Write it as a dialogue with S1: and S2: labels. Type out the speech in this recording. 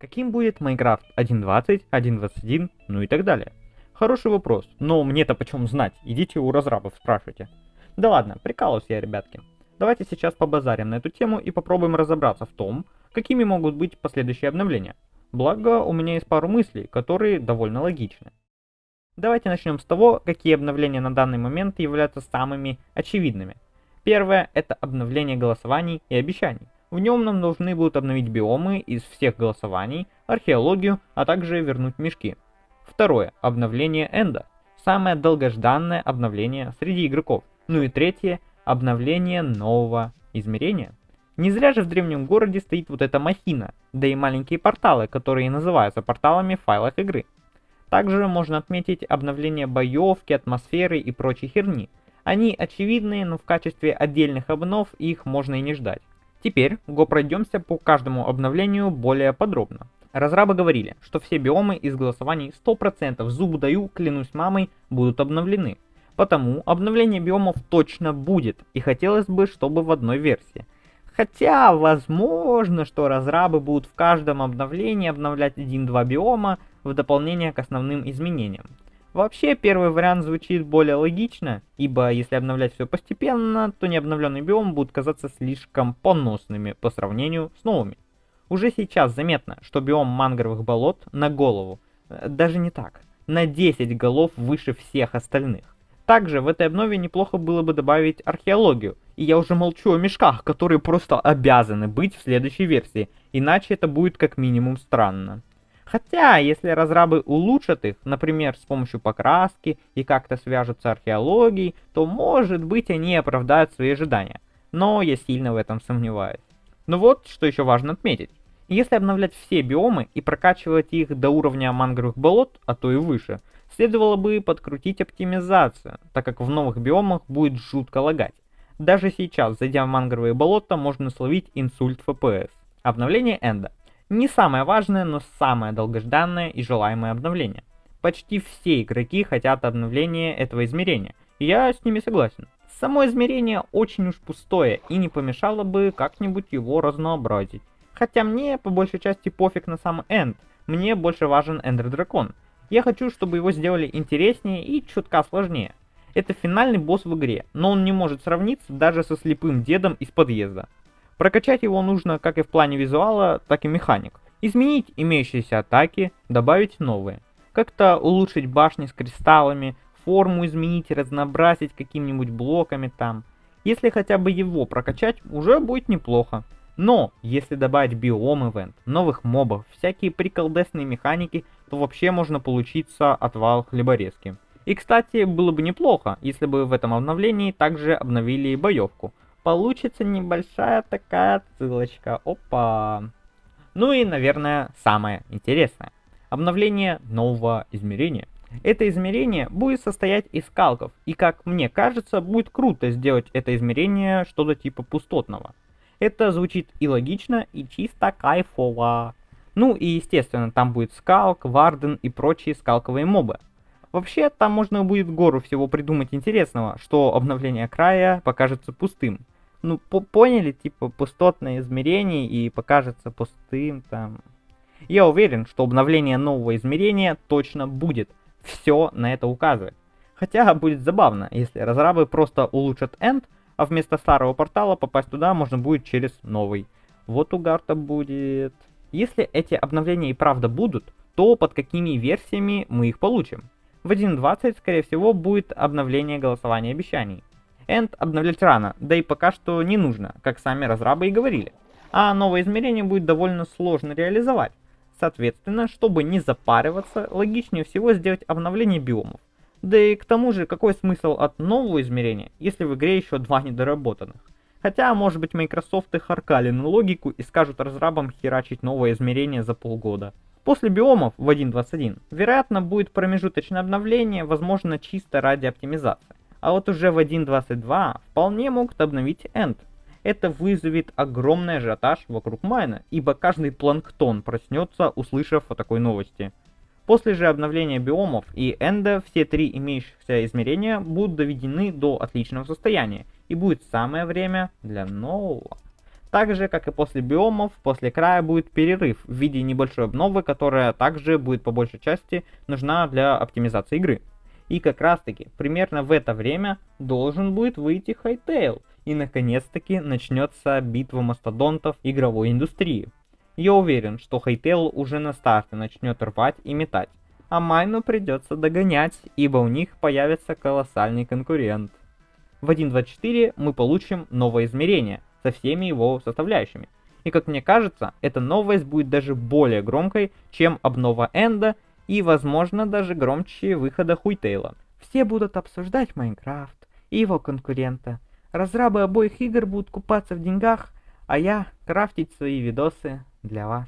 S1: Каким будет Minecraft 1.20, 1.21, ну и так далее? Хороший вопрос, но мне-то почем знать? Идите у разрабов спрашивайте. Да ладно, прикалываюсь я, ребятки. Давайте сейчас побазарим на эту тему и попробуем разобраться в том, какими могут быть последующие обновления. Благо, у меня есть пару мыслей, которые довольно логичны. Давайте начнем с того, какие обновления на данный момент являются самыми очевидными. Первое – это обновление голосований и обещаний. В нем нам нужны будут обновить биомы из всех голосований, археологию, а также вернуть мешки. Второе – обновление Энда. Самое долгожданное обновление среди игроков. Ну и третье – обновление нового измерения. Не зря же в древнем городе стоит вот эта махина, да и маленькие порталы, которые называются порталами в файлах игры. Также можно отметить обновление боевки, атмосферы и прочей херни. Они очевидные, но в качестве отдельных обнов их можно и не ждать. Теперь пройдемся по каждому обновлению более подробно. Разрабы говорили, что все биомы из голосований 100%, зуб даю, клянусь мамой, будут обновлены. Потому обновление биомов точно будет, и хотелось бы, чтобы в одной версии. Хотя, возможно, что разрабы будут в каждом обновлении обновлять 1-2 биома в дополнение к основным изменениям. Вообще, первый вариант звучит более логично, ибо если обновлять все постепенно, то необновленные биомы будут казаться слишком поносными по сравнению с новыми. Уже сейчас заметно, что биом мангровых болот на голову, даже не так, на 10 голов выше всех остальных. Также в этой обнове неплохо было бы добавить археологию, и я уже молчу о мешках, которые просто обязаны быть в следующей версии, иначе это будет как минимум странно. Хотя, если разрабы улучшат их, например, с помощью покраски и как-то свяжут с археологией, то может быть они оправдают свои ожидания. Но я сильно в этом сомневаюсь. Но вот, что еще важно отметить. Если обновлять все биомы и прокачивать их до уровня мангровых болот, а то и выше, следовало бы подкрутить оптимизацию, так как в новых биомах будет жутко лагать. Даже сейчас, зайдя в мангровые болота, можно словить инсульт FPS. Обновление Энда. Не самое важное, но самое долгожданное и желаемое обновление. Почти все игроки хотят обновления этого измерения, и я с ними согласен. Само измерение очень уж пустое, и не помешало бы как-нибудь его разнообразить. Хотя мне по большей части пофиг на сам Энд, мне больше важен Эндер Дракон. Я хочу, чтобы его сделали интереснее и чутка сложнее. Это финальный босс в игре, но он не может сравниться даже со слепым дедом из подъезда. Прокачать его нужно как и в плане визуала, так и механик. Изменить имеющиеся атаки, добавить новые. Как-то улучшить башни с кристаллами, форму изменить, разнообразить какими-нибудь блоками там. Если хотя бы его прокачать, уже будет неплохо. Но, если добавить биом-ивент, новых мобов, всякие приколдесные механики, то вообще можно получиться отвал хлеборезки. И кстати, было бы неплохо, если бы в этом обновлении также обновили и боевку. Получится небольшая такая отсылочка. Опа. Ну и, наверное, самое интересное. Обновление нового измерения. Это измерение будет состоять из скалков. И как мне кажется, будет круто сделать это измерение что-то типа пустотного. Это звучит и логично, и чисто кайфово. Ну и естественно, там будет скалк, варден и прочие скалковые мобы. Вообще, там можно будет гору всего придумать интересного, что обновление края покажется пустым. Ну, поняли, типа, пустотное измерение и покажется пустым там. Я уверен, что обновление нового измерения точно будет. Все на это указывает. Хотя будет забавно, если разрабы просто улучшат Энд, а вместо старого портала попасть туда можно будет через новый. Вот угар-то будет. Если эти обновления и правда будут, то под какими версиями мы их получим? В 1.20, скорее всего, будет обновление голосования обещаний. Энд обновлять рано, да и пока что не нужно, как сами разрабы и говорили. А новое измерение будет довольно сложно реализовать. Соответственно, чтобы не запариваться, логичнее всего сделать обновление биомов. Да и к тому же, какой смысл от нового измерения, если в игре еще 2 недоработанных? Хотя, может быть, Microsoft и харкали на логику и скажут разрабам херачить новое измерение за полгода. После биомов в 1.21, вероятно, будет промежуточное обновление, возможно, чисто ради оптимизации. А вот уже в 1.22 вполне могут обновить Энд. Это вызовет огромный ажиотаж вокруг майна, ибо каждый планктон проснется, услышав о такой новости. После же обновления биомов и Энда все 3 имеющихся измерения будут доведены до отличного состояния, и будет самое время для нового. Так же, как и после биомов, после края будет перерыв в виде небольшой обновы, которая также будет по большей части нужна для оптимизации игры. И как раз таки, примерно в это время должен будет выйти Hytale, и наконец-таки начнется битва мастодонтов игровой индустрии. Я уверен, что Hytale уже на старте начнет рвать и метать, а Майну придется догонять, ибо у них появится колоссальный конкурент. В 1.24 мы получим новое измерение со всеми его составляющими. И как мне кажется, эта новость будет даже более громкой, чем обнова Энда и, возможно, даже громче выхода Hytale. Все будут обсуждать Майнкрафт и его конкурента. Разрабы обоих игр будут купаться в деньгах, а я крафтить свои видосы для вас.